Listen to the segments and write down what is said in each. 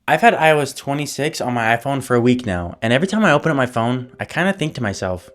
I've had iOS 26 on my iPhone for a week now, and every time I open up my phone, I kind of think to myself,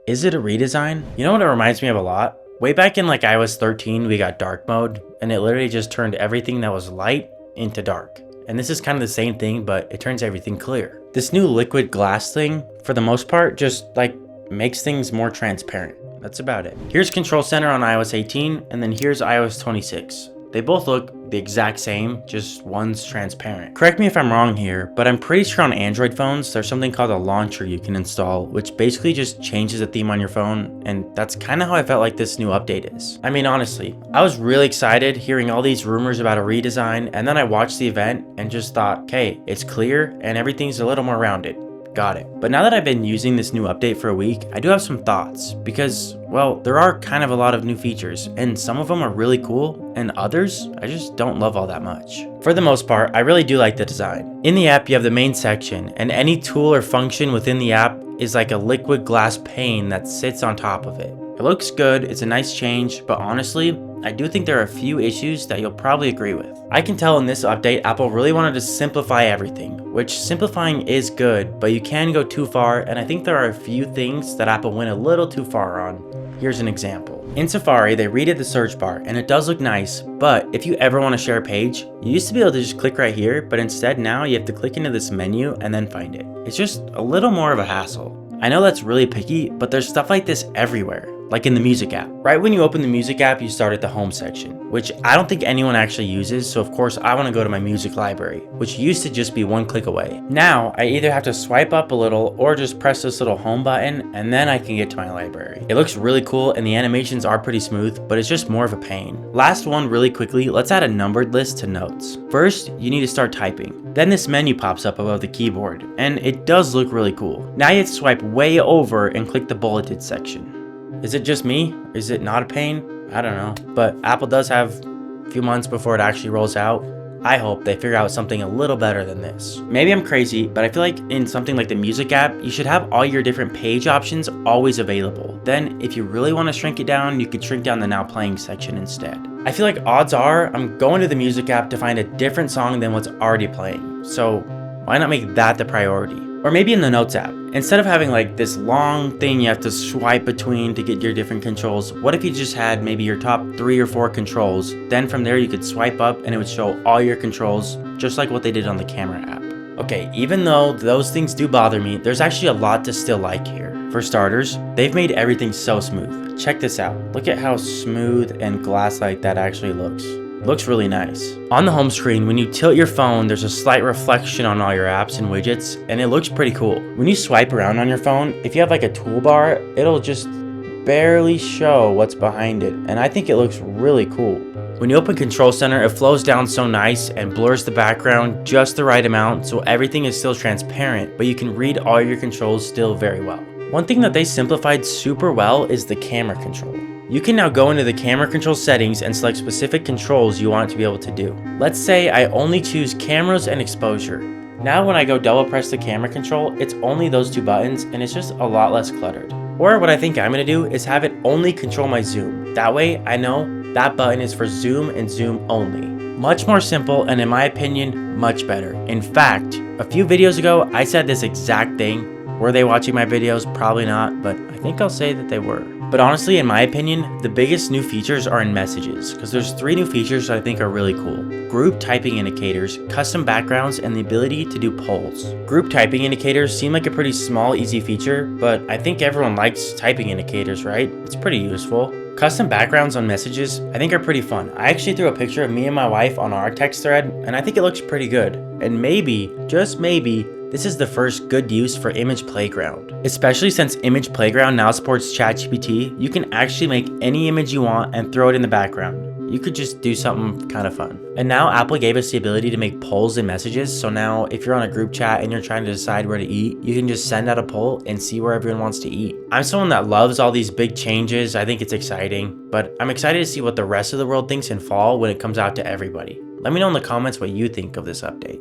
is it a redesign? You know what it reminds me of a lot? Way back in like iOS 13, we got dark mode, and it literally just turned everything that was light into dark. And this is kind of the same thing, but it turns everything clear. This new liquid glass thing, for the most part, just like makes things more transparent. That's about it. Here's Control Center on iOS 18, and then here's iOS 26. They both look the exact same, just one's transparent. Correct me if I'm wrong here, but I'm pretty sure on Android phones, there's something called a launcher you can install, which basically just changes the theme on your phone, and that's kind of how I felt like this new update is. I mean, honestly, I was really excited hearing all these rumors about a redesign, and then I watched the event and just thought, okay, it's clear and everything's a little more rounded. Got it. But now that I've been using this new update for a week, I do have some thoughts because, well, there are kind of a lot of new features and some of them are really cool and others I just don't love all that much. For the most part, I really do like the design. In the app, you have the main section and any tool or function within the app is like a liquid glass pane that sits on top of it. It looks good, it's a nice change, but honestly, I do think there are a few issues that you'll probably agree with. I can tell in this update, Apple really wanted to simplify everything, which simplifying is good, but you can go too far, and I think there are a few things that Apple went a little too far on. Here's an example. In Safari, they redid the search bar, and it does look nice, but if you ever want to share a page, you used to be able to just click right here, but instead now you have to click into this menu and then find it. It's just a little more of a hassle. I know that's really picky, but there's stuff like this everywhere. Like in the music app. Right when you open the music app, you start at the home section, which I don't think anyone actually uses, so of course I want to go to my music library, which used to just be one click away. Now, I either have to swipe up a little or just press this little home button, and then I can get to my library. It looks really cool and the animations are pretty smooth, but it's just more of a pain. Last one really quickly, let's add a numbered list to notes. First, you need to start typing. Then this menu pops up above the keyboard, and it does look really cool. Now you have to swipe way over and click the bulleted section. Is it just me? Is it not a pain? I don't know. But Apple does have a few months before it actually rolls out. I hope they figure out something a little better than this. Maybe I'm crazy, but I feel like in something like the music app, you should have all your different page options always available. Then if you really want to shrink it down, you could shrink down the now playing section instead. I feel like odds are I'm going to the music app to find a different song than what's already playing. So why not make that the priority? Or maybe in the Notes app, instead of having like this long thing you have to swipe between to get your different controls, what if you just had maybe your top 3 or 4 controls, then from there you could swipe up and it would show all your controls, just like what they did on the camera app. Okay, even though those things do bother me, there's actually a lot to still like here. For starters, they've made everything so smooth. Check this out, look at how smooth and glass-like that actually looks. Looks really nice. On the home screen, when you tilt your phone, there's a slight reflection on all your apps and widgets, and it looks pretty cool. When you swipe around on your phone, if you have like a toolbar, it'll just barely show what's behind it, and I think it looks really cool. When you open Control Center, it flows down so nice and blurs the background just the right amount so everything is still transparent, but you can read all your controls still very well. One thing that they simplified super well is the camera control. You can now go into the camera control settings and select specific controls you want it to be able to do. Let's say I only choose cameras and exposure. Now when I go double press the camera control, it's only those 2 buttons and it's just a lot less cluttered. Or what I think I'm going to do is have it only control my zoom. That way I know that button is for zoom and zoom only. Much more simple and in my opinion, much better. In fact, a few videos ago I said this exact thing. Were they watching my videos? Probably not, but I think I'll say that they were. But honestly, in my opinion, the biggest new features are in messages, because there's 3 new features that I think are really cool. Group typing indicators, custom backgrounds, and the ability to do polls. Group typing indicators seem like a pretty small, easy feature, but I think everyone likes typing indicators, right? It's pretty useful. Custom backgrounds on messages, I think are pretty fun. I actually threw a picture of me and my wife on our text thread, and I think it looks pretty good. And maybe, just maybe, this is the first good use for Image Playground. Especially since Image Playground now supports ChatGPT, you can actually make any image you want and throw it in the background. You could just do something kind of fun. And now Apple gave us the ability to make polls in messages, so now if you're on a group chat and you're trying to decide where to eat, you can just send out a poll and see where everyone wants to eat. I'm someone that loves all these big changes, I think it's exciting, but I'm excited to see what the rest of the world thinks in fall when it comes out to everybody. Let me know in the comments what you think of this update.